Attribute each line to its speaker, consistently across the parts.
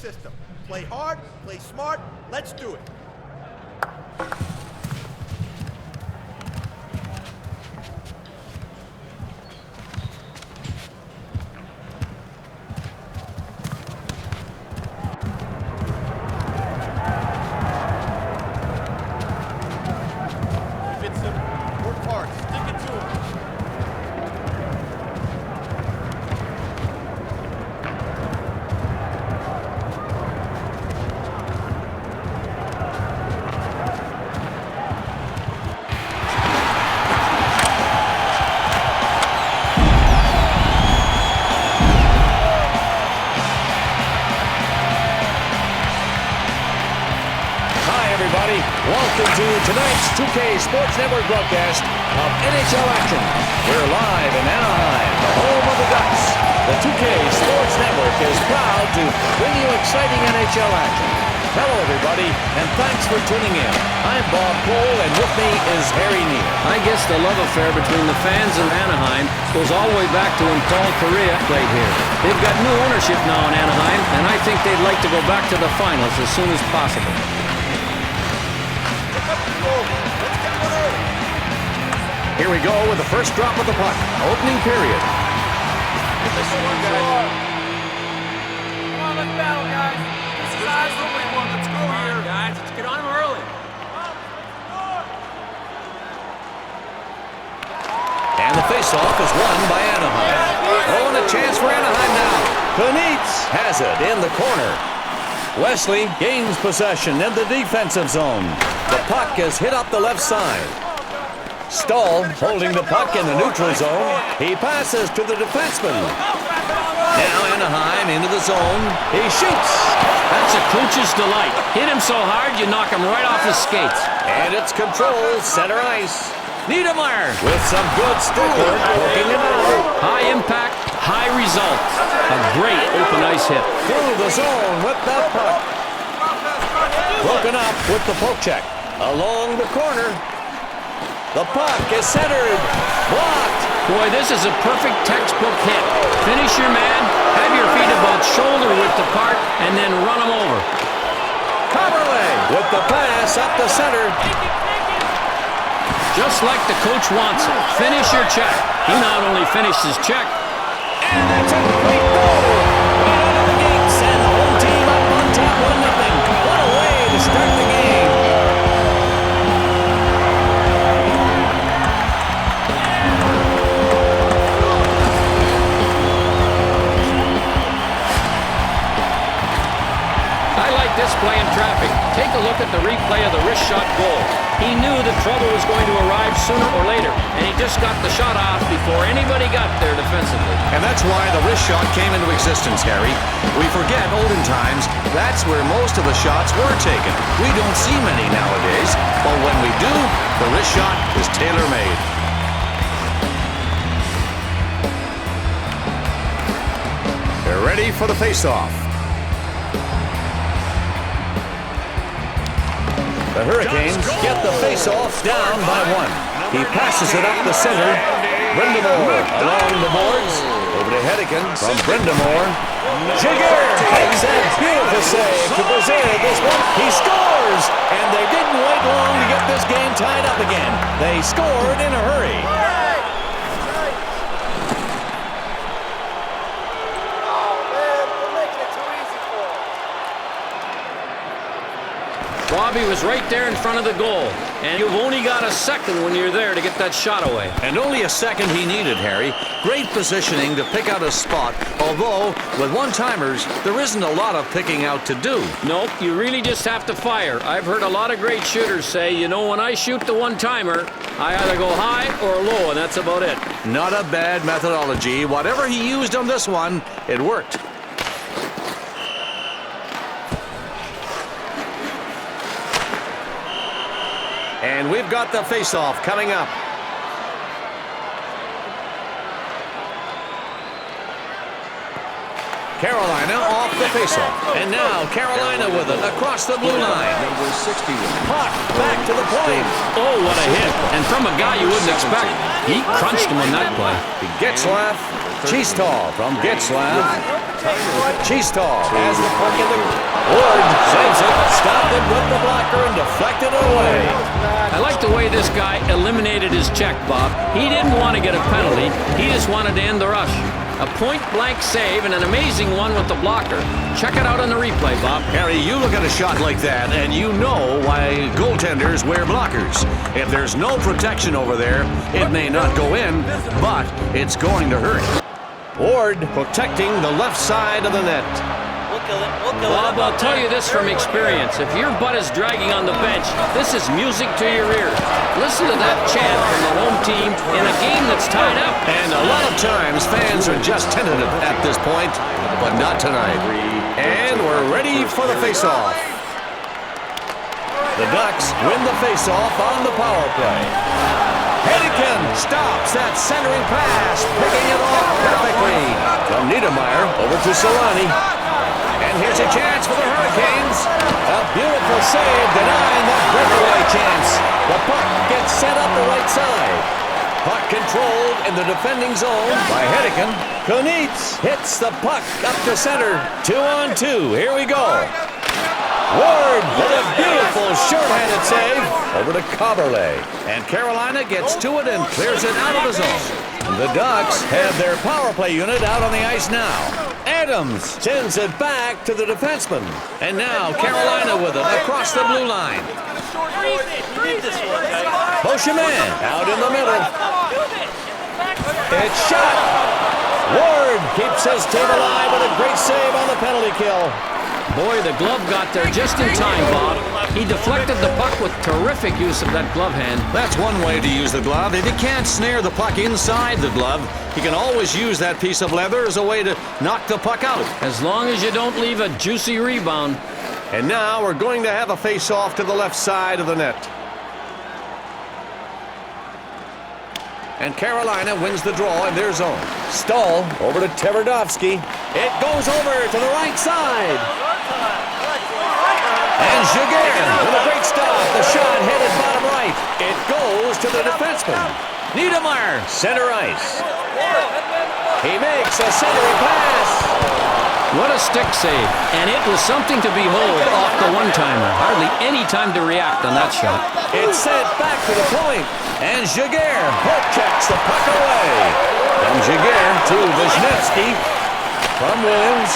Speaker 1: system. Play hard, play smart, let's do it.
Speaker 2: Welcome to tonight's 2K Sports Network broadcast of NHL action. We're live in Anaheim, the home of the Ducks. The 2K Sports Network is proud to bring you exciting NHL action. Hello, everybody, and thanks for tuning in. I'm Bob Cole, and with me is Harry Neale.
Speaker 3: I guess the love affair between the fans and Anahiem goes all the way back to when Paul Kariya played here. They've got new ownership now in Anahiem, and I think they'd like to go back to the finals as soon as possible.
Speaker 2: Here we go with the first drop of the puck. Opening period.
Speaker 4: Come on, let's battle, guys. This is eyes only one. Let's go here. Guys, let's get on them early.
Speaker 2: And the faceoff is won by Anahiem. Oh, and a chance for Anahiem now. Kunitz has it in the corner. Wesley gains possession in the defensive zone. The puck is hit up the left side. Stahl holding the puck in the neutral zone. He passes to the defenseman. Now Anahiem into the zone. He shoots.
Speaker 3: That's a coach's delight. Hit him so hard you knock him right off his skates.
Speaker 2: And it's controlled center ice. Niedermeyer with some good stick work, poking it out.
Speaker 3: High impact, high result. A great open ice hit.
Speaker 2: Through the zone with the puck. Broken up with the poke check. Along the corner. The puck is centered. Blocked.
Speaker 3: Boy, this is a perfect textbook hit. Finish your man, have your feet about shoulder width apart, and then run him over.
Speaker 2: Coverley with the pass up the center.
Speaker 3: Just like the coach wants it. Finish your check. He not only finished his check.
Speaker 2: And that's a great goal. Right out of the gates, and the whole team up on top 1-0. What a way to start the game.
Speaker 3: This play in traffic. Take a look at the replay of the wrist shot goal. He knew the trouble was going to arrive sooner or later, and he just got the shot off before anybody got there defensively.
Speaker 2: And that's why the wrist shot came into existence, Harry. We forget olden times, that's where most of the shots were taken. We don't see many nowadays, but when we do, the wrist shot is tailor-made. They're ready for the face-off. The Hurricanes get the face-off down by 1. He passes it up the center. Brindamore along the boards. Over to Hedican from Brindamore. Jigger makes a beautiful save to preserve this one. He scores! And they didn't wait long to get this game tied up again. They scored in a hurry.
Speaker 3: Bobby was right there in front of the goal, and you've only got a second when you're there to get that shot away.
Speaker 2: And only a second he needed, Harry. Great positioning to pick out a spot, although with one-timers, there isn't a lot of picking out to do.
Speaker 3: Nope, you really just have to fire. I've heard a lot of great shooters say, you know, when I shoot the one-timer, I either go high or low, and that's about it.
Speaker 2: Not a bad methodology. Whatever he used on this one, it worked. And we've got the face-off coming up. Carolina off the face-off. And now Carolina with it across the blue line.
Speaker 5: Number 61.
Speaker 2: Puck back to the point.
Speaker 3: Oh, what a hit. And from a guy you wouldn't expect. He crunched him on that play.
Speaker 2: Getzlaff. Cheestal from Getzlaff. Cheestall has the puck in the... Ward saves it, stopped it with the blocker and deflected it away.
Speaker 3: I like the way this guy eliminated his check, Bob. He didn't want to get a penalty. He just wanted to end the rush. A point-blank save and an amazing one with the blocker. Check it out on the replay, Bob.
Speaker 2: Harry, you look at a shot like that, and you know why goaltenders wear blockers. If there's no protection over there, it may not go in, but it's going to hurt. Ward protecting the left side of the net.
Speaker 3: Bob, I'll tell you this from experience. If your butt is dragging on the bench, this is music to your ears. Listen to that chant from the home team in a game that's tied up.
Speaker 2: And a lot of times, fans are just tentative at this point, but not tonight. And we're ready for the face-off. The Ducks win the face-off on the power play. Anahiem stops that centering pass, picking it off perfectly. From Niedermeyer over to Solani. And here's a chance for the Hurricanes. A beautiful save, denying that breakaway chance. The puck gets set up the right side. Puck controlled in the defending zone by Anahiem. Kunitz hits the puck up to center. 2-on-2. Here we go. Ward with a beautiful short-handed save over to Coberle. And Carolina gets to it and clears it out of the zone. The Ducks have their power play unit out on the ice now. Adams sends it back to the defenseman. And now Carolina with it across the blue line. Beauchemin out in the middle. It's shot. Ward keeps his team alive with a great save on the penalty kill.
Speaker 3: Boy, the glove got there just in time, Bob. He deflected the puck with terrific use of that glove hand.
Speaker 2: That's one way to use the glove. If you can't snare the puck inside the glove, you can always use that piece of leather as a way to knock the puck out.
Speaker 3: As long as you don't leave a juicy rebound.
Speaker 2: And now we're going to have a face-off to the left side of the net. And Carolina wins the draw in their zone. Stahl over to Tverdovsky. It goes over to the right side. And Jaguar with a great stop. The shot headed bottom right. It goes to the defenseman. Niedermeyer, center ice. He makes a centering pass.
Speaker 3: What a stick save. And it was something to behold off the one-timer. Hardly any time to react on that shot.
Speaker 2: It's sent back to the point. And Jaguar hook checks the puck away. From Jaguar to Wisniewski. From Williams.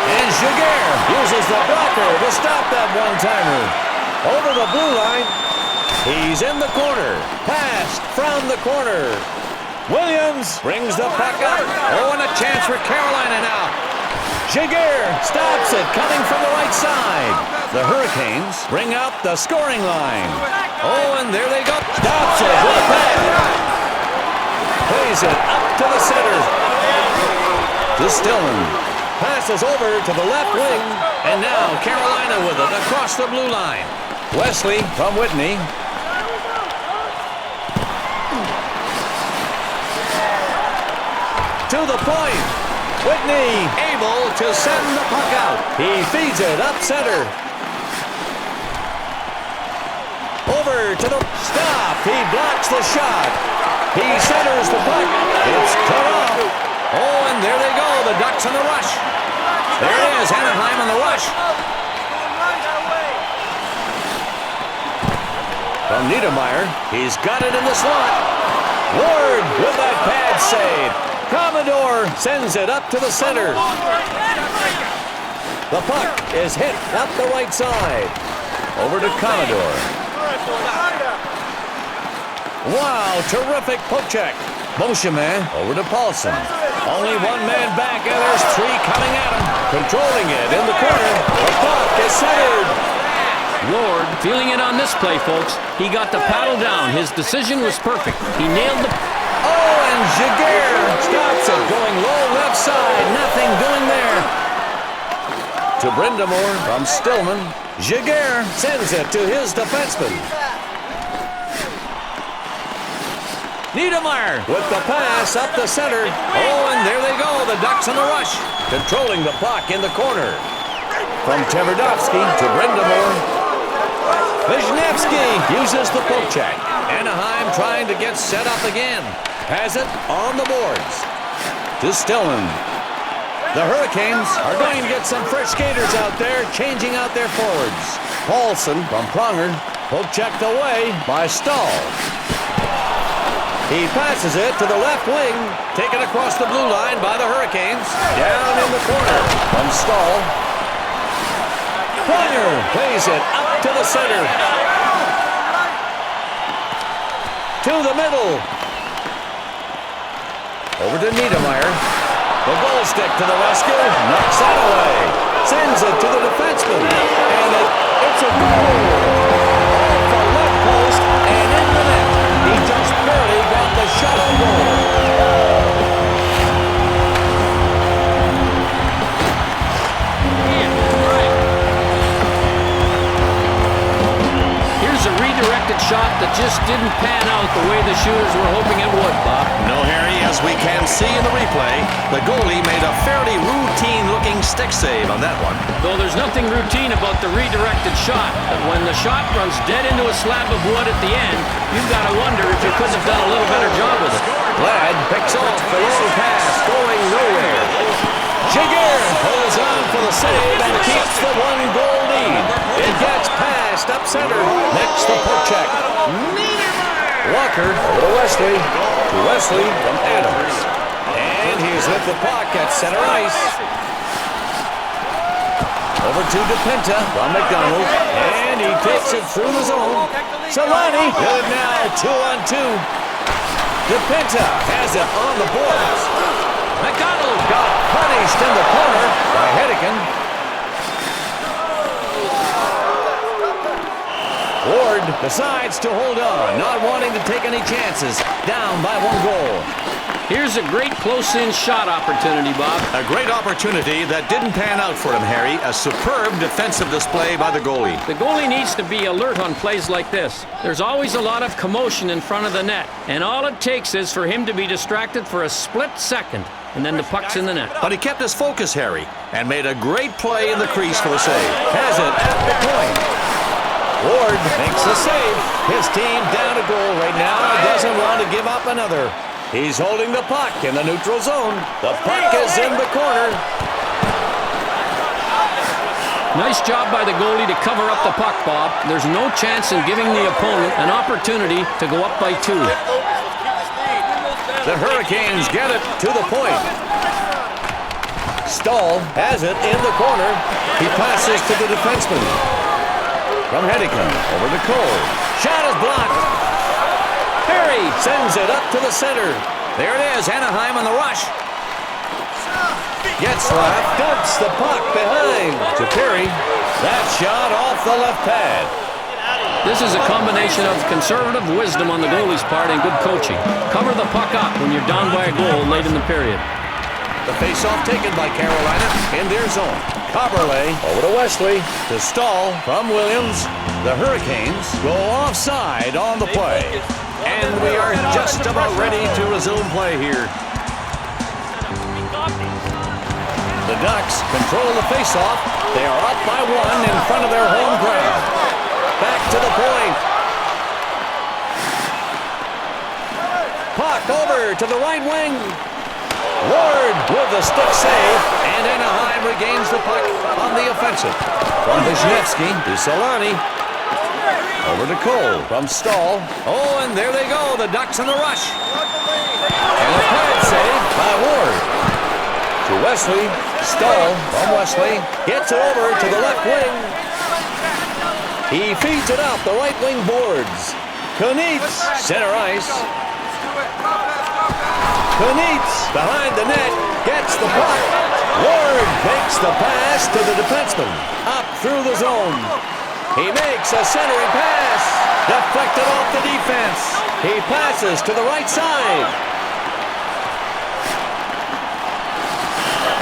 Speaker 2: And Jaguar uses the blocker to stop that one-timer. Over the blue line. He's in the corner. Passed from the corner. Williams brings the puck up. Oh, and a chance for Carolina now. Jaguar stops it, coming from the right side. The Hurricanes bring out the scoring line. Oh, and there they go. Stops it with a pass. Plays it up to the center. To Stillman. Passes over to the left wing. And now Carolina with it across the blue line. Wesley from Whitney. To the point. Whitney able to send the puck out. He feeds it up center. Over to the stop. He blocks the shot. He centers the puck. It's cut off. Oh, and there they go. The Ducks on the rush. There it is. Anahiem on the rush. From Niedermeyer. He's got it in the slot. Ward with that pad save. Commodore sends it up to the center. The puck is hit up the right side. Over to Commodore. Wow, terrific poke check. Beauchemin over to Paulson. Only one man back, and there's three coming at him. Controlling it in the corner. The puck is centered.
Speaker 3: Ward feeling it on this play, folks. He got the paddle down. His decision was perfect. He nailed the...
Speaker 2: Oh, and Jaguar stops it, going low left side. Nothing doing there. To Brindamore from Stillman. Jaguar sends it to his defenseman. Niedermeyer with the pass up the center. Oh, and there they go. The Ducks on the rush. Controlling the puck in the corner. From Tverdovsky to Brindamore. Wisniewski uses the poke check. Anahiem trying to get set up again. Has it on the boards. To Stillman. The Hurricanes are going to get some fresh skaters out there, changing out their forwards. Paulson from Pronger, poke checked away by Stahl. He passes it to the left wing, taken across the blue line by the Hurricanes. Down in the corner from Stahl. Pronger plays it up to the center. To the middle. Over to Niedermeyer. The goal stick to the rescue. Knocks that away. Sends it to the defenseman. And it's a goal. Off the left post and in the net. He just barely got the shot on goal.
Speaker 3: Here's a redirected shot that just didn't pan out the way the shooters were hoping it would, Bob.
Speaker 2: No, Harry, as we can see in the replay, the goalie made a fairly routine-looking stick save on that one.
Speaker 3: Though there's nothing routine about the redirected shot, but when the shot runs dead into a slab of wood at the end, you've got to wonder if you could have done a little better job with it.
Speaker 2: Ladd picks off the long pass, going nowhere. Jigger holds on for the save and keeps the one-goal lead. It gets passed up center. Next, the poke check. Walker over to Wesley. To Wesley from Adams. And he's with the puck at center ice. Over to DePinta from McDonald. And he takes it through the zone. Solani, good now, 2-on-2. DePinta has it on the boards. McDonald got punished in the corner by Hedican. Ward decides to hold on, not wanting to take any chances. Down by 1 goal.
Speaker 3: Here's a great close-in shot opportunity, Bob.
Speaker 2: A great opportunity that didn't pan out for him, Harry. A superb defensive display by the goalie.
Speaker 3: The goalie needs to be alert on plays like this. There's always a lot of commotion in front of the net, and all it takes is for him to be distracted for a split second, and then the puck's in the net.
Speaker 2: But he kept his focus, Harry, and made a great play in the crease for the save. Has it at the point. Ward makes the save. His team down a goal right now. Doesn't want to give up another. He's holding the puck in the neutral zone. The puck is in the corner.
Speaker 3: Nice job by the goalie to cover up the puck, Bob. There's no chance in giving the opponent an opportunity to go up by 2.
Speaker 2: The Hurricanes get it to the point. Stahl has it in the corner. He passes to the defenseman. From Hedican, over to Cole. Shot is blocked. Perry sends it up to the center. There it is, Anahiem on the rush. Gets left, dumps the puck behind to Perry. That shot off the left pad.
Speaker 3: This is a combination of conservative wisdom on the goalie's part and good coaching. Cover the puck up when you're down by a goal late in the period.
Speaker 2: The face-off taken by Carolina in their zone. Coberley over to Wesley. To Stahl from Williams. The Hurricanes go offside on the play. And we are just about ready to resume play here. The Ducks control the face-off. They are up by 1 in front of their home crowd. Back to the point. Puck over to the right wing. Ward with the stick save, and Anahiem regains the puck on the offensive. From Wisniewski to Solani. Over to Cole from Stahl. Oh, and there they go, the Ducks in the rush. And a pad save by Ward. To Wesley. Stahl from Wesley. Gets it over to the left wing. He feeds it up the right wing boards. Kunitz, center ice. Kunitz behind the net, gets the puck. Ward makes the pass to the defenseman. Up through the zone. He makes a centering pass. Deflected off the defense. He passes to the right side.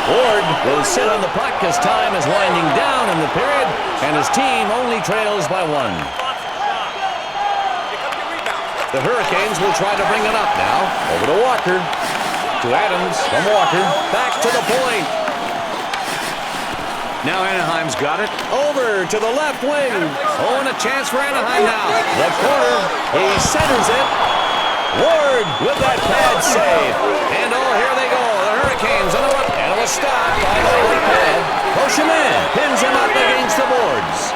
Speaker 2: Ward will sit on the puck as time is winding down in the period, and his team only trails by 1. The Hurricanes will try to bring it up now. Over to Walker. To Adams from Walker. Back to the point. Now Anaheim's got it. Over to the left wing. Oh, and a chance for Anahiem now. The corner. He centers it. Ward with that pad save. And oh, here they go. The Hurricanes on the run. And a stop by the right pad. Oshman pins him up against the boards.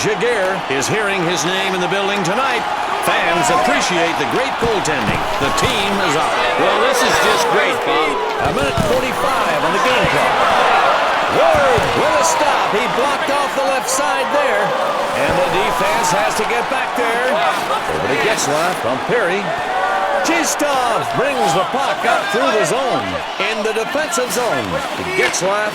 Speaker 2: Jaguar is hearing his name in the building tonight. Fans appreciate the great goaltending. The team is up.
Speaker 3: Well, this is just great, Bob.
Speaker 2: A minute 45 on the game clock. Ward with a stop. He blocked off the left side there. And the defense has to get back there. Over to Getzlaf from Perry. Chistov brings the puck up through the zone. In the defensive zone to Getzlaf.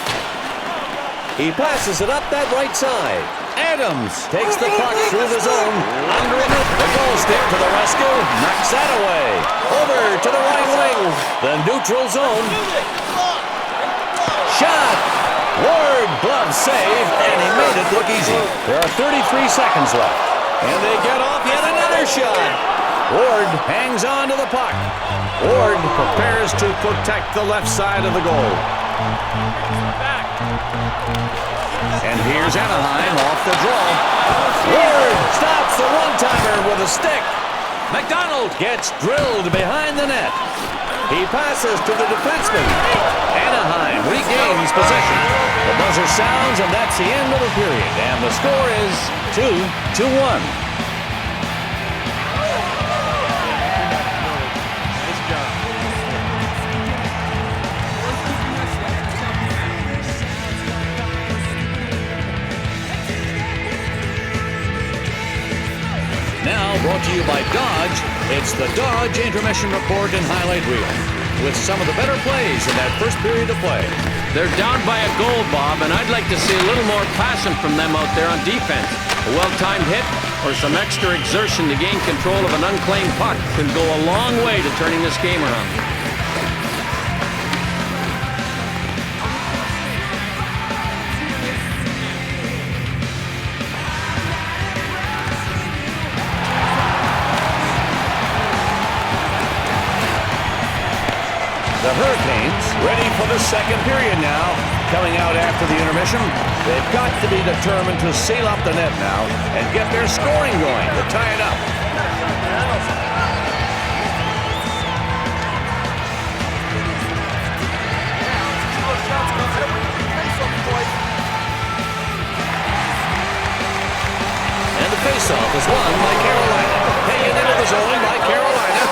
Speaker 2: He passes it up that right side. Adams takes the puck through the zone. Under it, the goal stick to the rescue. Knocks that away. Over to the right wing. The neutral zone. Shot. Ward glove save, and he made it look easy. There are 33 seconds left. And they get off yet another shot. Ward hangs on to the puck. Ward prepares to protect the left side of the goal. And here's Anahiem off the draw. Ward stops the one-timer with a stick. McDonald gets drilled behind the net. He passes to the defenseman. Anahiem regains possession. The buzzer sounds, and that's the end of the period. And the score is 2-1. Now brought to you by Dodge, it's the Dodge Intermission Report and Highlight Reel, with some of the better plays in that first period of play.
Speaker 3: They're down by a goal, Bob, and I'd like to see a little more passion from them out there on defense. A well-timed hit or some extra exertion to gain control of an unclaimed puck can go a long way to turning this game around.
Speaker 2: The Hurricanes ready for the second period now. Coming out after the intermission, they've got to be determined to seal up the net now and get their scoring going to tie it up. And the faceoff is won by Carolina. Taken into the zone by Carolina.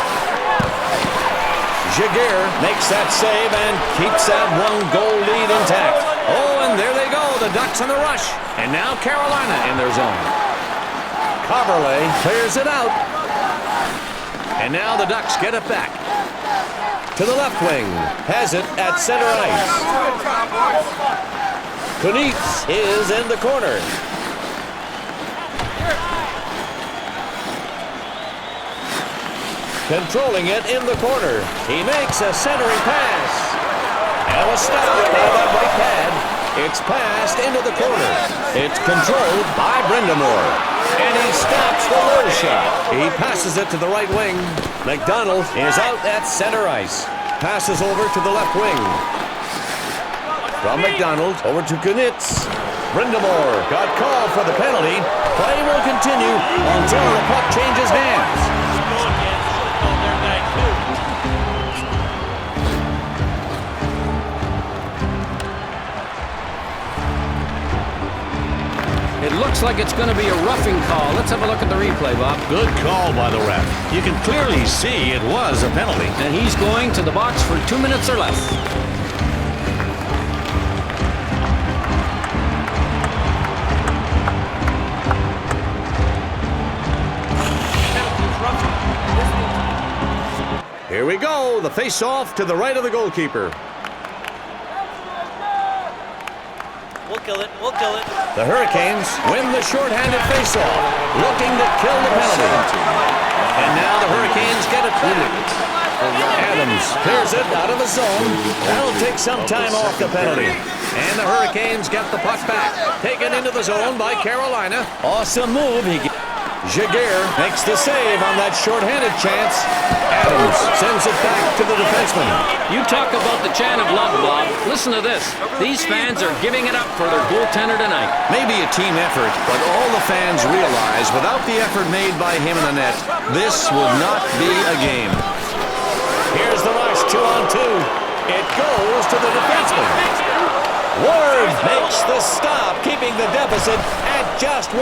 Speaker 2: Jaguar makes that save and keeps that one-goal lead intact. Oh, and there they go, the Ducks in the rush. And now Carolina in their zone. Coverley clears it out. And now the Ducks get it back. To the left wing. Has it at center ice. Kunitz is in the corner. Controlling it in the corner. He makes a centering pass. And a stop by that right pad. It's passed into the corner. It's controlled by Brindamore. And he stops the low shot. He passes it to the right wing. McDonald is out at center ice. Passes over to the left wing. From McDonald over to Kunitz. Brindamore got called for the penalty. Play will continue until the puck changes hands.
Speaker 3: It looks like it's going to be a roughing call. Let's have a look at the replay, Bob.
Speaker 2: Good call by the ref. You can clearly see it was a penalty.
Speaker 3: And he's going to the box for 2 minutes or less.
Speaker 2: Here we go. The face-off to the right of the goalkeeper.
Speaker 5: We'll kill it. We'll kill it.
Speaker 2: The Hurricanes win the shorthanded face-off, looking to kill the penalty. And now the Hurricanes get it back. Adams clears it out of the zone. That'll take some time off the penalty. And the Hurricanes get the puck back. Taken into the zone by Carolina. Awesome move. Jaguar makes the save on that shorthanded chance. Adams sends it back to the defenseman.
Speaker 3: You talk about the chant of love, Bob. Listen to this. These fans are giving it up for their goaltender tonight.
Speaker 2: Maybe a team effort, but all the fans realize without the effort made by him in the net, this would not be a game. Here's the rush, 2-on-2. It goes to the defenseman. Ward makes the stop, keeping the deficit at just 1.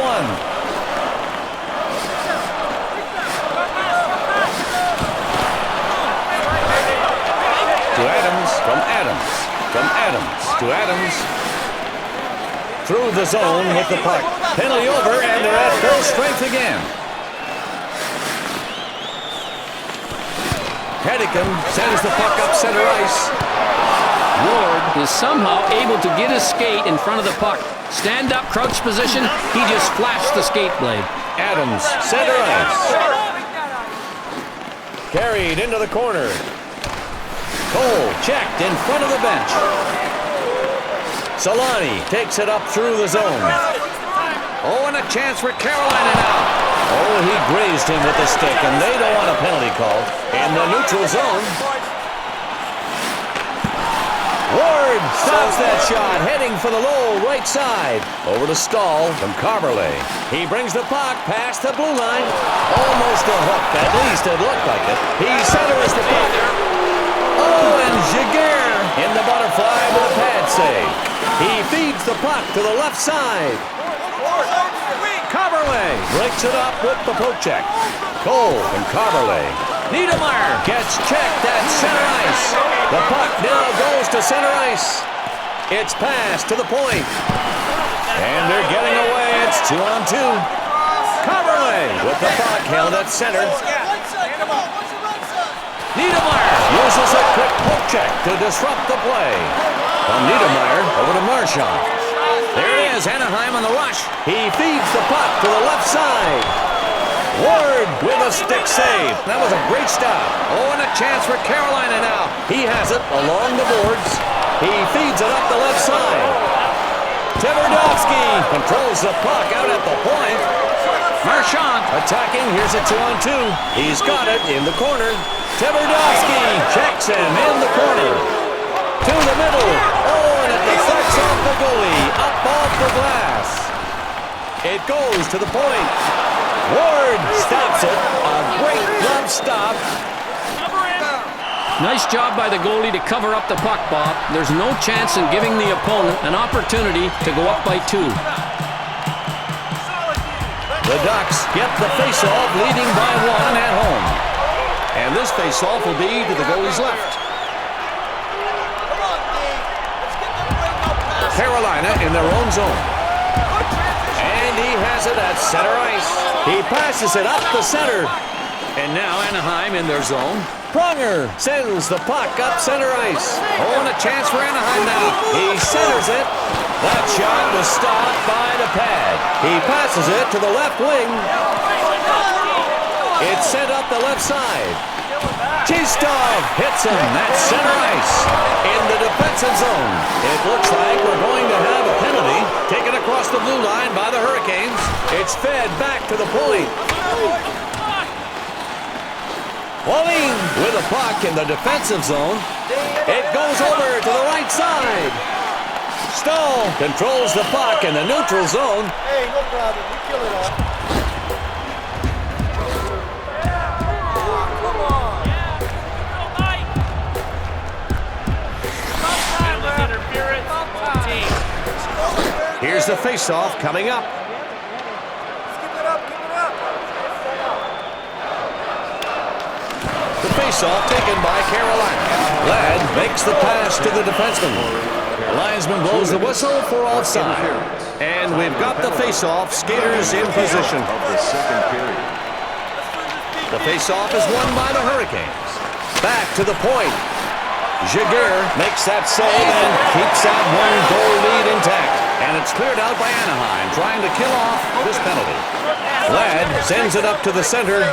Speaker 2: To Adams, from Adams, from Adams to Adams. Through the zone with the puck. Penalty over, and they're at full strength again. Anahiem sends the puck up center ice.
Speaker 3: Ward is somehow able to get his skate in front of the puck. Stand up, crouch position, he just flashed the skate blade.
Speaker 2: Adams, center ice. Carried into the corner. Cole checked in front of the bench. Solani takes it up through the zone. Oh, and a chance for Carolina now. Oh, he grazed him with the stick, and they don't want a penalty called. In the neutral zone. Ward stops that shot, heading for the low right side. Over to Stahl from Carverley. He brings the puck past the blue line. Almost a hook, at least it looked like it. He centers the puck. Oh, and Jaguar in the butterfly with a pad save. He feeds the puck to the left side. Carverley breaks it up with the poke check. Cole and Carverley. Niedermeyer gets checked at center ice. The puck now goes to center ice. It's passed to the point. And they're getting away. It's 2-on-2. Carverley with the puck held at center. Niedermeyer uses a quick poke check to disrupt the play. From Niedermeyer over to Marchand. There it is, Anahiem on the rush. He feeds the puck to the left side. Ward with a stick save. That was a great stop. Oh, and a chance for Carolina now. He has it along the boards. He feeds it up the left side. Tverdovsky controls the puck out at the point. Marchand attacking. Here's a 2-on-2. He's got it in the corner. Tverdovsky checks him in the corner. To the middle. Oh, and it deflects off the goalie. Up off the glass. It goes to the point. Ward stops it. A great glove stop.
Speaker 3: Nice job by the goalie to cover up the puck, Bob. There's no chance in giving the opponent an opportunity to go up by 2.
Speaker 2: The Ducks get the faceoff, leading by 1 at home. And this faceoff will be to the goalie's left. Carolina in their own zone. And he has it at center ice. He passes it up the center. And now Anahiem in their zone. Pronger sends the puck up center ice. Oh, and a chance for Anahiem now. He centers it. That shot was stopped by the pad. He passes it to the left wing. It's sent up the left side. Chistov hits him at center ice in the defensive zone. It looks like we're going to have a penalty taken across the blue line by the Hurricanes. It's fed back to the point. Wallin with a puck in the defensive zone. It goes over to the right side. Stahl controls the puck in the neutral zone.
Speaker 1: Hey, no problem. We kill it all.
Speaker 2: Here's the faceoff coming up. The faceoff taken by Carolina. Ladd makes the pass to the defenseman. The linesman blows the whistle for offside. And we've got the faceoff. Skaters in position. The faceoff is won by the Hurricanes. Back to the point. Jaguar makes that save and keeps that 1-goal lead intact. And it's cleared out by Anahiem, trying to kill off this penalty. Ladd sends it up to the center.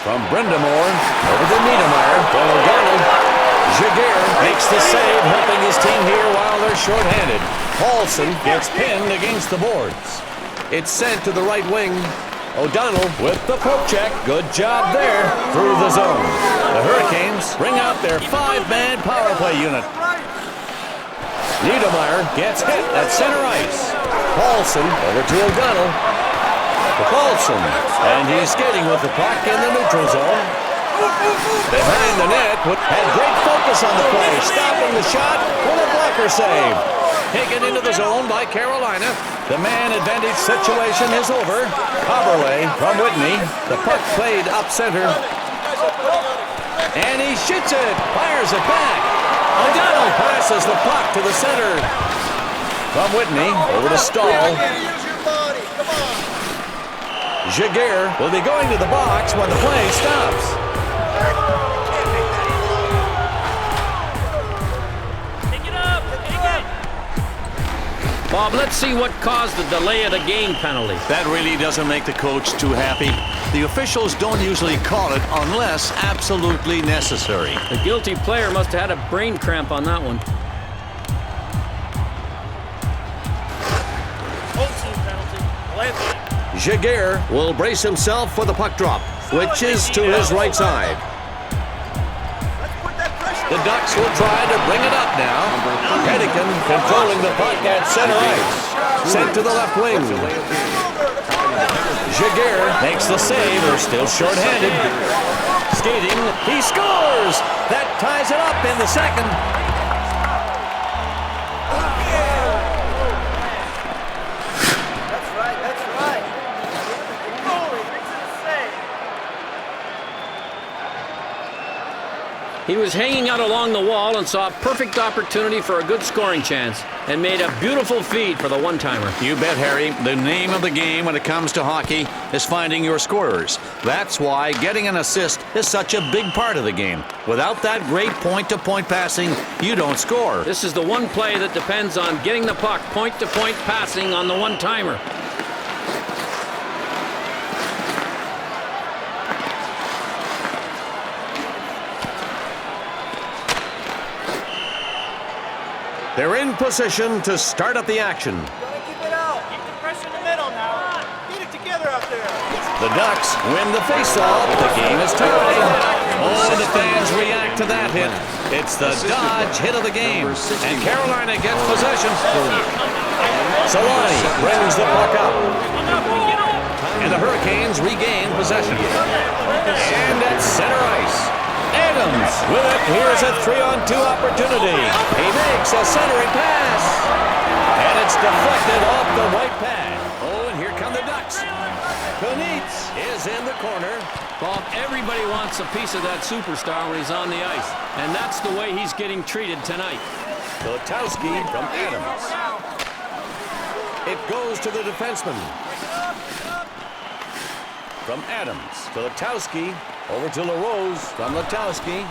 Speaker 2: From Brindamore over to Niedermeyer. From O'Donnell. Jaguar makes the save, helping his team here while they're shorthanded. Paulson gets pinned against the boards. It's sent to the right wing. O'Donnell with the poke check. Good job there through the zone. The Hurricanes bring out their 5-man power play unit. Niedermeyer gets hit at center ice. Paulson over to O'Donnell. To Paulson. And he's skating with the puck in the neutral zone. Behind the net, had great focus on the play, stopping the shot with a blocker save. Taken into the zone by Carolina. The man advantage situation is over. Coberley from Whitney. The puck played up center. And he shoots it, fires it back. O'Donnell passes the puck to the center. From Whitney, over to Stahl. Jaguar will be going to the box when the play stops.
Speaker 3: Bob, let's see what caused the delay of the game penalty.
Speaker 2: That really doesn't make the coach too happy. The officials don't usually call it unless absolutely necessary.
Speaker 3: The guilty player must have had a brain cramp on that one.
Speaker 2: Jaguar will brace himself for the puck drop, which is to his right side. The Ducks will try to bring it up now. Hedican controlling the puck at center ice. Sent to the left wing. Jaguar makes the save. They're still shorthanded. Skating. He scores! That ties it up in the second.
Speaker 1: That's right, that's right. Goalie makes it a save.
Speaker 3: He was hanging out along the wall and saw a perfect opportunity for a good scoring chance and made a beautiful feed for the one-timer.
Speaker 2: You bet, Harry. The name of the game when it comes to hockey is finding your scorers. That's why getting an assist is such a big part of the game. Without that great point-to-point passing, you don't score.
Speaker 3: This is the one play that depends on getting the puck point-to-point passing on the one-timer.
Speaker 2: They're in position to start up the action.
Speaker 1: Gotta keep it out. Keep the pressure in the middle now. Get it together out there.
Speaker 2: The Ducks win the faceoff. The game is tied. Oh, the fans react to that hit. It's the Dodge hit of the game. And Carolina gets possession. Solani brings the puck up. And the Hurricanes regain possession. And at center ice. Adams with it. Here's a 3-on-2 opportunity. He makes a centering pass. And it's deflected off the right pad. Oh, and here come the Ducks. Kunitz is in the corner.
Speaker 3: Bob, everybody wants a piece of that superstar when he's on the ice. And that's the way he's getting treated tonight.
Speaker 2: Gotowski from Adams. It goes to the defenseman. From Adams to Gotowski. Over to LaRose from Letowski.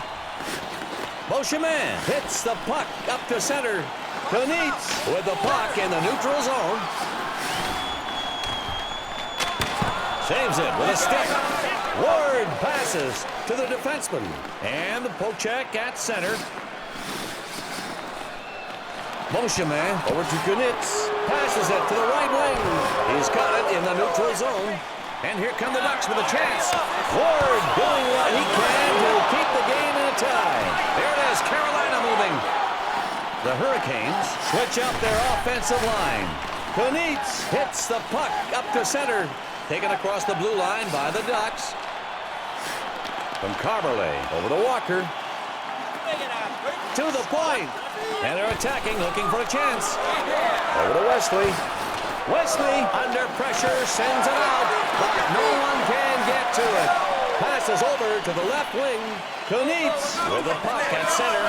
Speaker 2: Beauchemin hits the puck up to center. Kunitz with the puck in the neutral zone. Saves it with a stick. Ward passes to the defenseman. And the poke check at center. Beauchemin over to Kunitz. Passes it to the right wing. He's got it in the neutral zone. And here come the Ducks with a chance. Ward doing what he can to keep the game in a tie. There it is, Carolina moving. The Hurricanes switch up their offensive line. Kunitz hits the puck up to center. Taken across the blue line by the Ducks. From Coberley over to Walker. To the point. And they're attacking, looking for a chance. Over to Wesley. Wesley, under pressure, sends it out, but no one can get to it. Passes over to the left wing. Kunitz with the puck at center.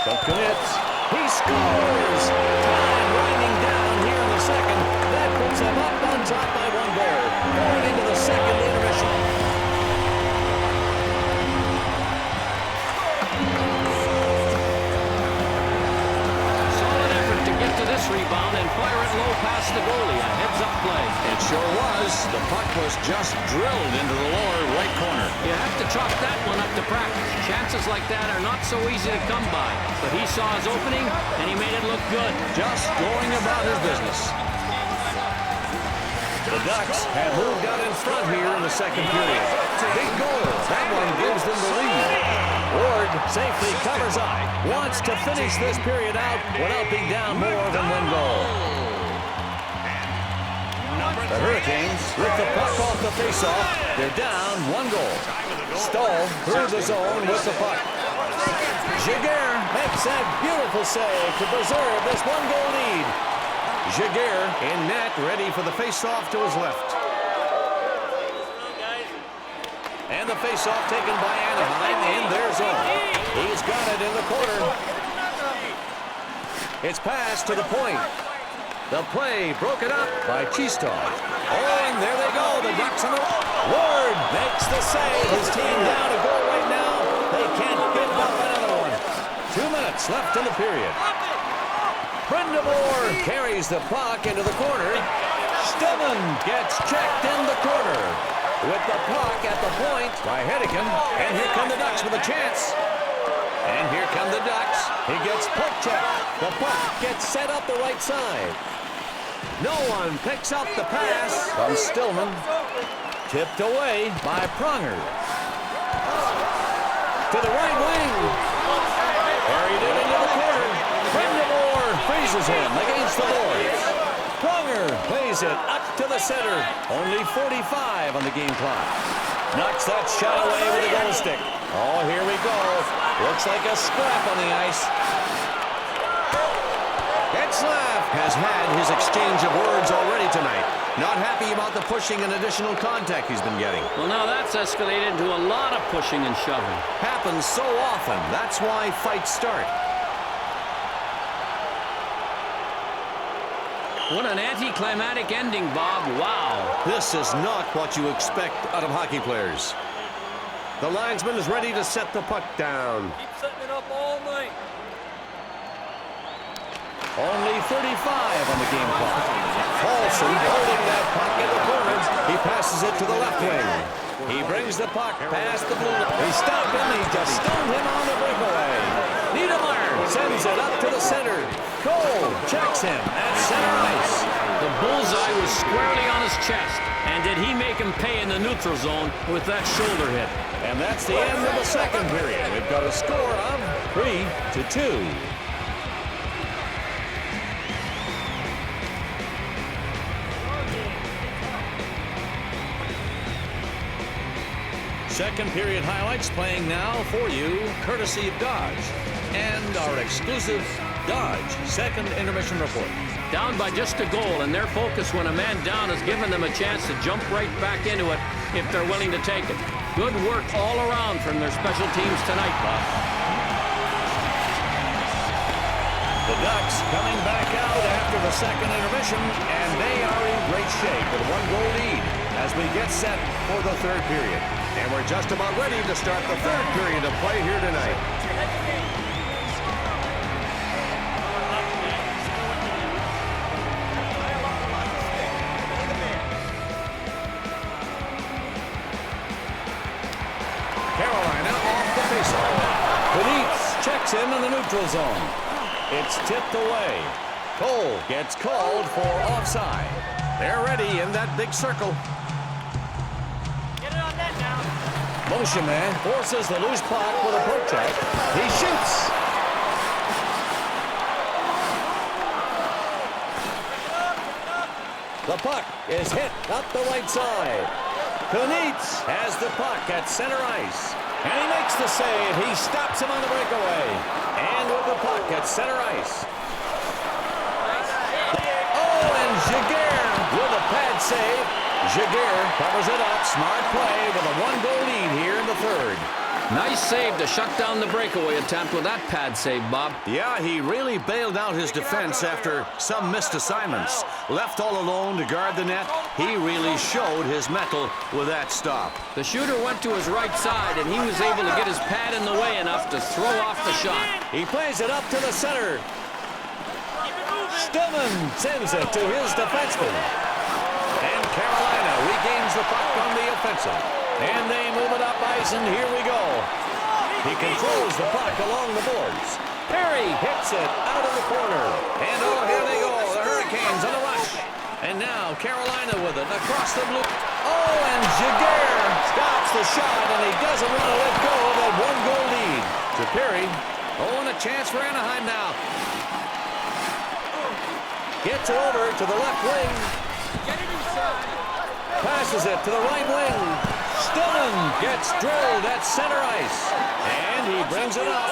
Speaker 2: From Kunitz, he scores! Time winding down here in the second. That puts them up on top by 1 goal. Going into the second intermission.
Speaker 3: This rebound and fire it low past the goalie. A heads-up play.
Speaker 2: It sure was. The puck was just drilled into the lower right corner.
Speaker 3: You have to chalk that one up to practice. Chances like that are not so easy to come by. But he saw his opening, and he made it look good.
Speaker 2: Just going about his business. The Ducks have moved out in front here in the second period. Big goal. That one gives them the lead. Ward safely covers up. Wants to finish this period out without being down more than 1 goal. The Hurricanes with the puck off the faceoff. They're down 1 goal. Stahl through the zone with the puck. Giguère makes that beautiful save to preserve this 1-goal lead. Giguère in net, ready for the faceoff to his left. And the faceoff taken by Anahiem in their zone. He's got it in the corner. It's passed to the point. The play broken up by Cheestall. Oh, and there they go. The Ducks on the Ward makes the save. His team down a goal right now. They can't give up another one. 2 minutes left in the period. Brindamore carries the puck into the corner. Stillman gets checked in the corner. With the puck at the point by Hedican. And here come the Ducks with a chance. And here come the Ducks. He gets puck checked. The puck gets set up the right side. No one picks up the pass from Stillman. Tipped away by Pronger. To the right wing. Carried it into the corner. Brindamore freezes him against the boards. Pronger plays it up to the center. Only 45 on the game clock. Knocks that shot away with a goal stick. Oh, here we go. Looks like a scrap on the ice. Getzlaff has had his exchange of words already tonight. Not happy about the pushing and additional contact he's been getting.
Speaker 3: Well, now that's escalated into a lot of pushing and shoving.
Speaker 2: Happens so often. That's why fights start.
Speaker 3: What an anticlimactic ending, Bob. Wow.
Speaker 2: This is not what you expect out of hockey players. The linesman is ready to set the puck down.
Speaker 4: Keep setting it up all night.
Speaker 2: Only 35 on the game clock. Paulson holding that puck in the corner. He passes it to the left wing. He brings the puck past the blue line. He stopped him. He just stunned him on the breakaway. Niedermeyer sends it up to the center. Cole checks him at center ice.
Speaker 3: The bullseye was squarely on his chest. And did he make him pay in the neutral zone with that shoulder hit?
Speaker 2: And that's the end of the second period. We've got a score of 3-2. Second period highlights playing now for you, courtesy of Dodge. And our exclusive Dodge second intermission report.
Speaker 3: Down by just a goal, and their focus when a man down has given them a chance to jump right back into it if they're willing to take it. Good work all around from their special teams tonight, Bob.
Speaker 2: The Ducks coming back out after the second intermission, and they are in great shape with a 1-goal lead as we get set for the third period. And we're just about ready to start the third period of play here tonight. Carolina off the faceoff. Benitez checks him in the neutral zone. It's tipped away. Cole gets called for offside. They're ready in that big circle.
Speaker 5: Get it on net now.
Speaker 2: Motion man forces the loose puck with a poke check. He shoots. The puck is hit up the right side. Benitez has the puck at center ice. And he makes the save. He stops him on the breakaway. And with the puck at center ice. Oh, and Giguère with a pad save. Giguère covers it up. Smart play with a 1-goal lead here in the third.
Speaker 3: Nice save to shut down the breakaway attempt with that pad save, Bob.
Speaker 2: Yeah, he really bailed out his defense after some missed assignments. Left all alone to guard the net. He really showed his mettle with that stop.
Speaker 3: The shooter went to his right side, and he was able to get his pad in the way enough to throw off the shot.
Speaker 2: He plays it up to the center. Stillman sends it to his defenseman. And Carolina regains the puck on the offensive. And they move it up ice, and here we go. He controls the puck along the boards. Perry hits it out of the corner. And oh, here they go. The Hurricanes on a rush. And now Carolina with it across the blue. Oh, and Giguère stops the shot, and he doesn't want to let go of that 1-goal lead. To Perry. Oh, and a chance for Anahiem now. Gets it over to the left wing.
Speaker 4: Get it inside.
Speaker 2: passes it to the right wing. Stillman gets drilled at center ice. And he brings it up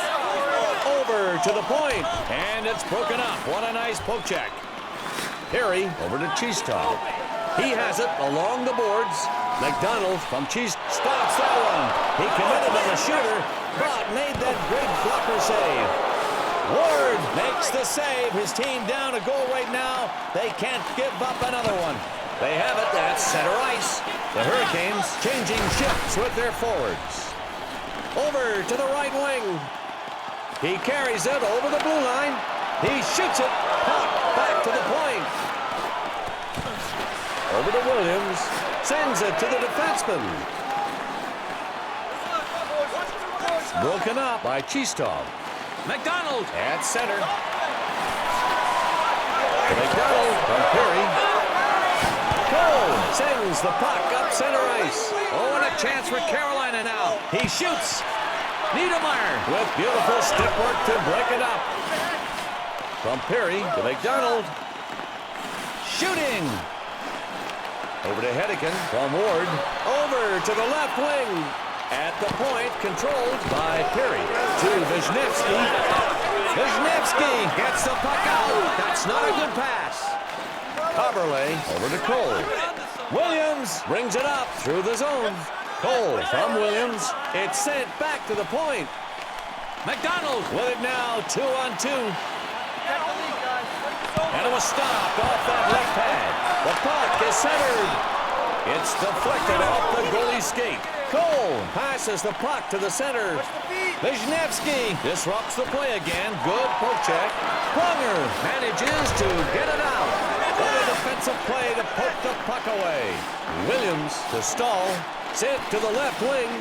Speaker 2: over to the point. And it's broken up. What a nice poke check. Harry over to Cheestall. He has it along the boards. McDonald from Cheese stops that one. He committed on the shooter, but made that great blocker save. Ward makes the save. His team down a goal right now. They can't give up another one. They have it at center ice. The Hurricanes changing shifts with their forwards. Over to the right wing. He carries it over the blue line. He shoots it. Puck back to the point. Over to Williams. Sends it to the defenseman. Broken up by Cheestall.
Speaker 3: McDonald.
Speaker 2: At center. McDonald from Perry. Cole sends the puck up center ice. Oh, and a chance for Carolina now. He shoots. Niedermeyer with beautiful stick work to break it up. From Perry to McDonald. Shooting. Over to Hedican from Ward. Over to the left wing. At the point, controlled by Perry. To Wisniewski. Wisniewski gets the puck out. That's not a good pass. Coverley over to Cole. Williams brings it up through the zone. Cole from Williams. It's sent back to the point. McDonald with it now, 2-on-2. And it was stopped off that left pad. The puck is centered. It's deflected off the goalie's skate. Cole passes the puck to the center. Wisniewski disrupts the play again. Good poke check. Pronger manages to get it out. What a defensive play to poke the puck away. Williams to Stahl. Sent to the left wing.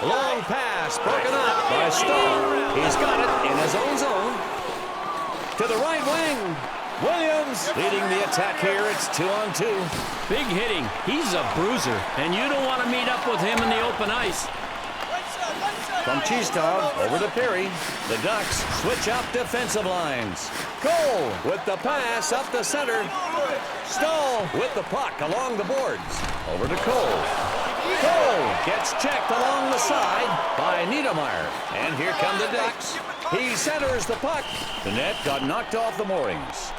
Speaker 2: Long pass broken up by Stahl. He's got it in his own zone. To the right wing. Williams leading the attack here. It's 2-on-2.
Speaker 3: Big hitting. He's a bruiser, and you don't want to meet up with him in the open ice.
Speaker 2: From Cheestall over to Perry. The Ducks switch up defensive lines. Cole with the pass up the center. Stahl with the puck along the boards. Over to Cole. Cole gets checked along the side by Niedermeyer. And here come the Ducks. He centers the puck. The net got knocked off the moorings.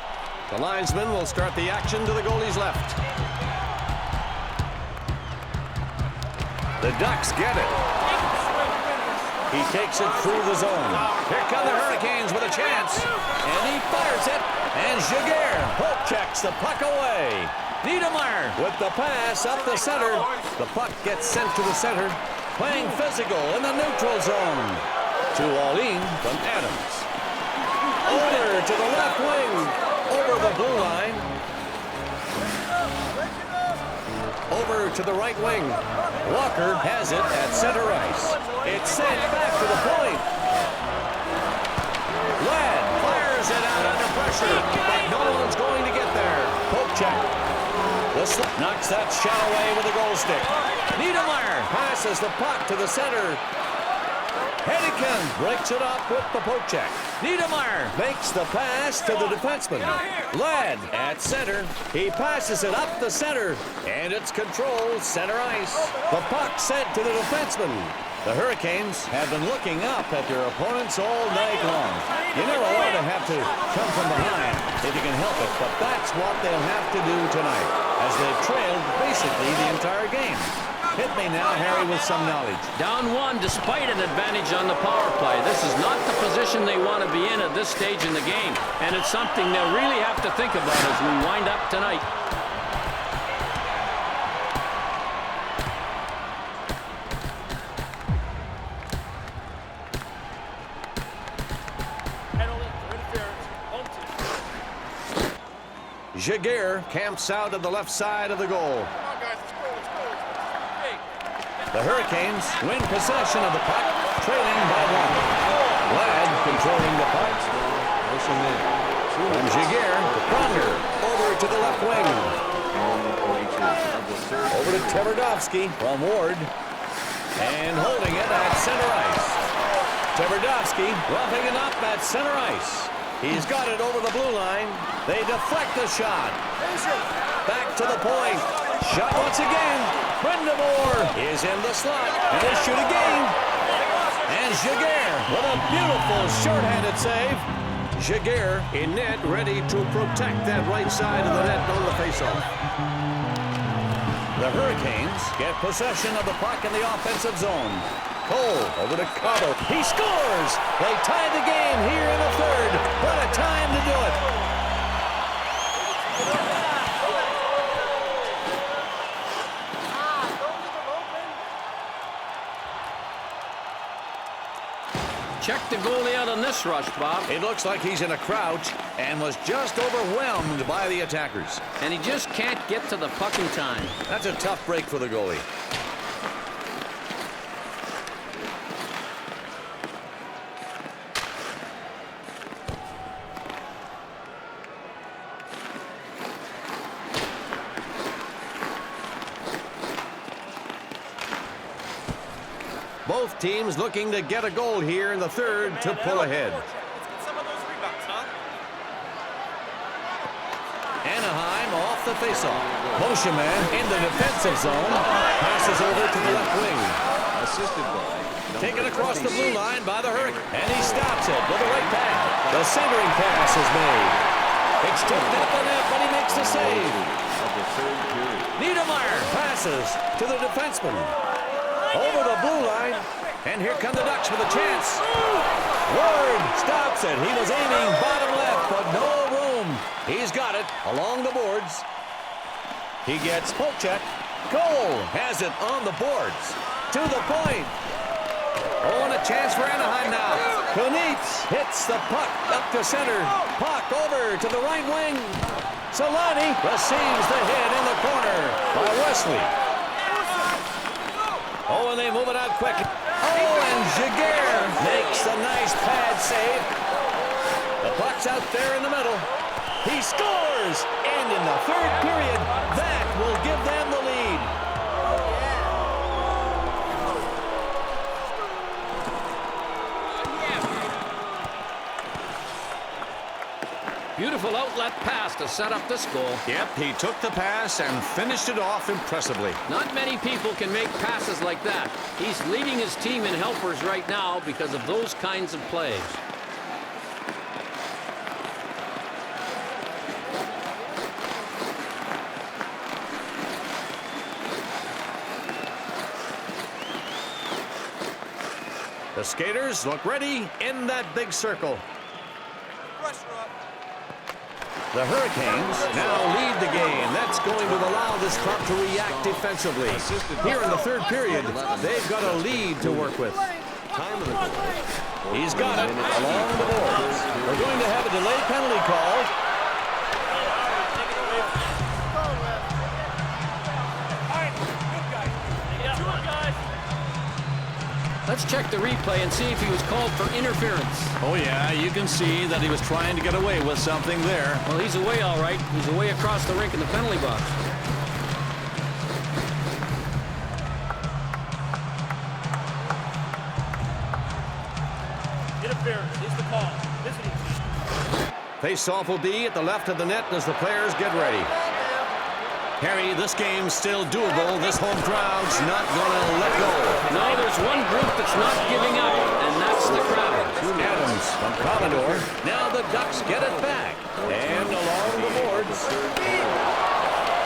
Speaker 2: The linesman will start the action to the goalie's left. The Ducks get it. He takes it through the zone. Here come the Hurricanes with a chance. And he fires it. And Jaguar poke checks the puck away. Niedermeyer with the pass up the center. The puck gets sent to the center. Playing physical in the neutral zone. To Allin from Adams. Over to the left wing. Over the blue line. Over to the right wing. Walker has it at center ice. It's sent back to the point. Ladd fires it out under pressure, but no one's going to get there. Poke check. This knocks that shot away with a goal stick. Niedermeyer passes the puck to the center. Hedican breaks it up with the poke check. Niedermeyer makes the pass to the defenseman. Ladd at center. He passes it up the center. And it's controlled center ice. The puck sent to the defenseman. The Hurricanes have been looking up at their opponents all night long. You never want to have to come from behind if you can help it, but that's what they'll have to do tonight, as they've trailed basically the entire game. Hit me now, Harry, with some knowledge.
Speaker 3: Down one despite an advantage on the power play. This is not the position they want to be in at this stage in the game, and it's something they'll really have to think about as we wind up tonight.
Speaker 2: Jaguar camps out at the left side of the goal. The Hurricanes win possession of the puck, trailing by one. Ladd controlling the puck. From Jaguar to Pronger, over to the left wing. Over to Tverdovsky from Ward. And holding it at center ice. Tverdovsky roughing it up at center ice. He's got it over the blue line. They deflect the shot. back to the point. Shot once again. Brindamore is in the slot, and he'll shoot again. And Jaguar with a beautiful short-handed save. Jaguar in net, ready to protect that right side of the net on the faceoff. The Hurricanes get possession of the puck in the offensive zone. Cole over to Cabo. He scores! They tie the game here in the third. What a time to do it!
Speaker 3: Check the goalie out on this rush, Bob.
Speaker 2: It looks like he's in a crouch and was just overwhelmed by the attackers.
Speaker 3: And he just can't get to the puck in time.
Speaker 2: That's a tough break for the goalie. Both teams looking to get a goal here in the third to pull ahead.
Speaker 4: Let's get some of those rebounds, huh?
Speaker 2: Anaheim off the faceoff. Motion man in the defensive zone. Passes over to the left wing.
Speaker 6: Assisted by
Speaker 2: Taken across the blue line by the Hurricane. And he stops it with a right pad. The centering pass is made. It's tipped up the net, but he makes the save.
Speaker 6: of the third period.
Speaker 2: Niedermeyer passes to the defenseman. Over the blue line. And here come the Ducks with a chance. Ward stops it. He was aiming bottom left, but no room. He's got it along the boards. He gets poke check. Cole has it on the boards. To the point. Oh, and a chance for Anaheim now. Kunitz hits the puck up to center. Puck over to the right wing. Solani receives the hit in the corner by Wesley. Oh, and they move it out quick. Oh, and Jaguar makes a nice pad save. The puck's out there in the middle. He scores! And in the third period, that will give them the lead.
Speaker 3: Beautiful outlet pass to set up this goal.
Speaker 2: Yep, he took the pass and finished it off impressively.
Speaker 3: Not many people can make passes like that. He's leading his team in helpers right now because of those kinds of plays.
Speaker 2: The skaters look ready in that big circle.
Speaker 4: Pressure up.
Speaker 2: The Hurricanes now lead the game. That's going to allow this club to react defensively. Here in the third period, they've got a lead to work with.
Speaker 6: Time of the goal.
Speaker 2: He's got it along the boards. We're going to have a delayed penalty called.
Speaker 3: Let's check the replay and see if he was called for interference.
Speaker 2: Oh, yeah, you can see that he was trying to get away with something there.
Speaker 3: Well, he's away all right. He's away across the rink in the penalty box.
Speaker 4: Interference. Here's the call. Listen.
Speaker 2: Face-off will be at the left of the net as the players get ready. Harry, this game's still doable. This home crowd's not going to let go.
Speaker 3: No, there's one group that's not giving up, and that's the crowd.
Speaker 2: Adams from Commodore. Now the Ducks get it back. And along the boards.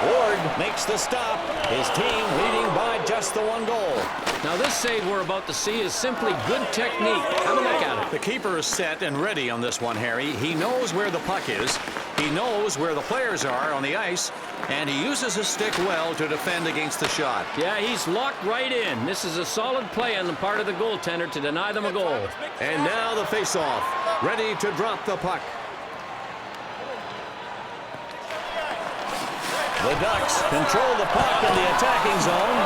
Speaker 2: Ward makes the stop. His team leading by just the one goal.
Speaker 3: Now this save we're about to see is simply good technique. Have a look at it.
Speaker 2: The keeper is set and ready on this one, Harry. He knows where the puck is. He knows where the players are on the ice. And he uses his stick well to defend against the shot.
Speaker 3: Yeah, he's locked right in. This is a solid play on the part of the goaltender to deny them a goal.
Speaker 2: And now the face-off, ready to drop the puck. The Ducks control the puck in the attacking zone.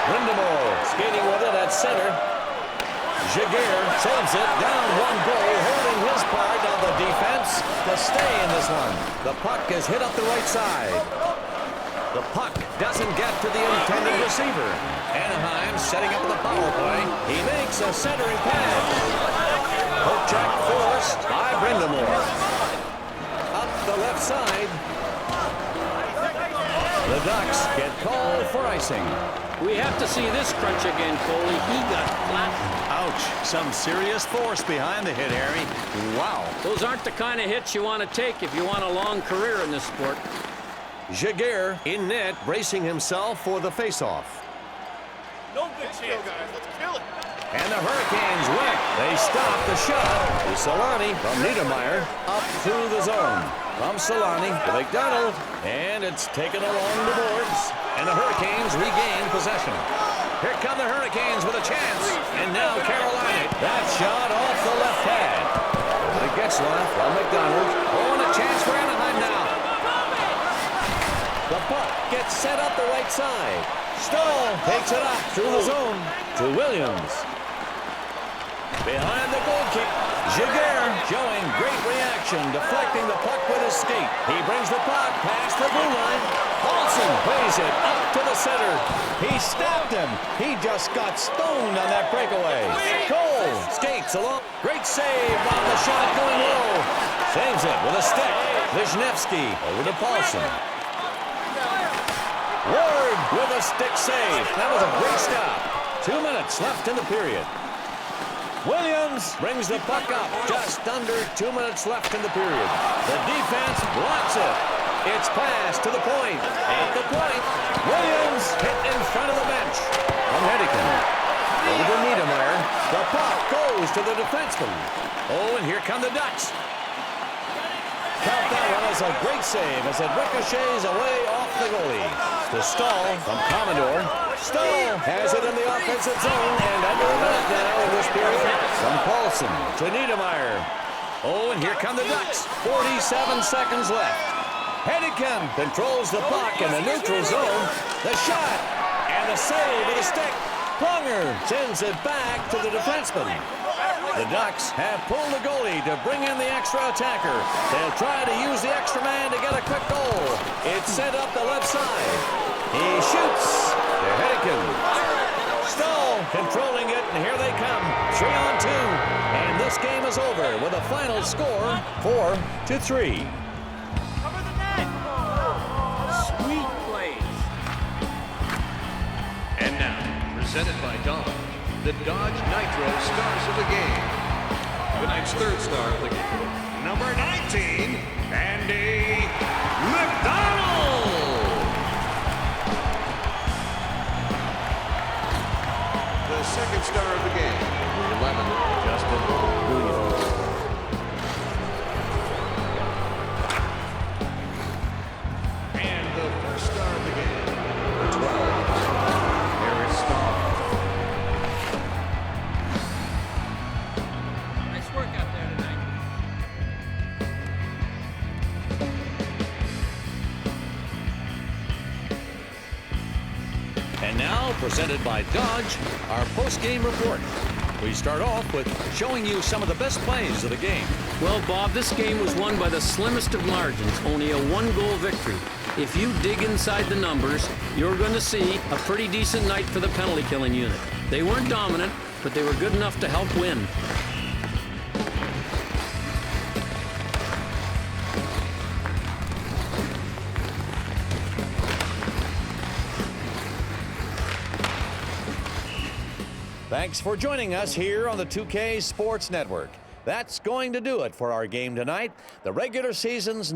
Speaker 2: Brindamore skating with it at center. Jaguar saves it down one goal, holding his part of the defense to stay in this one. The puck is hit up the right side. The puck doesn't get to the intended receiver. Anaheim setting up the power play. He makes a centering pass. Poke check forced by Brindamore. Up the left side. the Ducks get called for icing.
Speaker 3: We have to see this crunch again, Coley. He got flattened.
Speaker 2: Ouch. Some serious force behind the hit, Harry. Wow.
Speaker 3: Those aren't the kind of hits you want to take if you want a long career in this sport.
Speaker 2: Jaguar in net, bracing himself for the faceoff.
Speaker 1: No good chance, guys. Let's kill it.
Speaker 2: And the Hurricanes win. They stop the shot. To Solani from Niedermeyer up through the zone. From Solani to McDonald. And it's taken along the boards. And the Hurricanes regain possession. Here come the Hurricanes with a chance. And now Carolina. That shot off the left pad. But it gets one from McDonald. Oh, and a chance for Anahiem now. The puck gets set up the right side. Stahl takes it up through the zone to Williams. Behind the goal kick, Jaguar showing great reaction, deflecting the puck with his skate. He brings the puck past the blue line. Paulson plays it up to the center. He stopped him. He just got stoned on that breakaway. Cole skates along. Great save on the shot going low. Saves it with a stick. Wisniewski over to Paulson. Ward with a stick save. That was a great stop. 2 minutes left in the period. Williams brings the puck up. Just under 2 minutes left in the period. The defense blocks it. It's passed to the point. At the point, Williams hit in front of the bench. From Hedican. Over to Niedermeyer. The puck goes to the defenseman. Oh, and here come the Ducks. Count that one as a great save as it ricochets away off the goalie. To Stahl from Commodore. Stahl has it in the offensive zone and under a minute now in this period. From Paulson to Niedermeyer. Oh, and here come the Ducks. 47 seconds left. Hedican controls the puck in the neutral zone. The shot and the save with a stick. Pronger sends it back to the defenseman. The Ducks have pulled the goalie to bring in the extra attacker. They'll try to use the extra man to get a quick goal. It's sent up the left side. He shoots to Hedican. Stahl controlling it, and here they come. 3-on-2. And this game is over with a final score 4-3.
Speaker 5: Cover the net.
Speaker 3: Sweet plays.
Speaker 6: And now, presented by Dodge, the Dodge Nitro stars of the game. Tonight's third star of the game, number 19, Andy McDonald. The second star of the game, number 11, Justin Williams. And the first star of the game, number 12, Harry Stahl.
Speaker 5: Nice work out there tonight.
Speaker 2: And now, presented by Dodge, our post-game report. We start off with showing you some of the best plays of the game.
Speaker 3: Well, Bob, this game was won by the slimmest of margins, only a one-goal victory. If you dig inside the numbers, you're going to see a pretty decent night for the penalty-killing unit. They weren't dominant, but they were good enough to help win.
Speaker 2: Thanks for joining us here on the 2K Sports Network. That's going to do it for our game tonight. The regular season's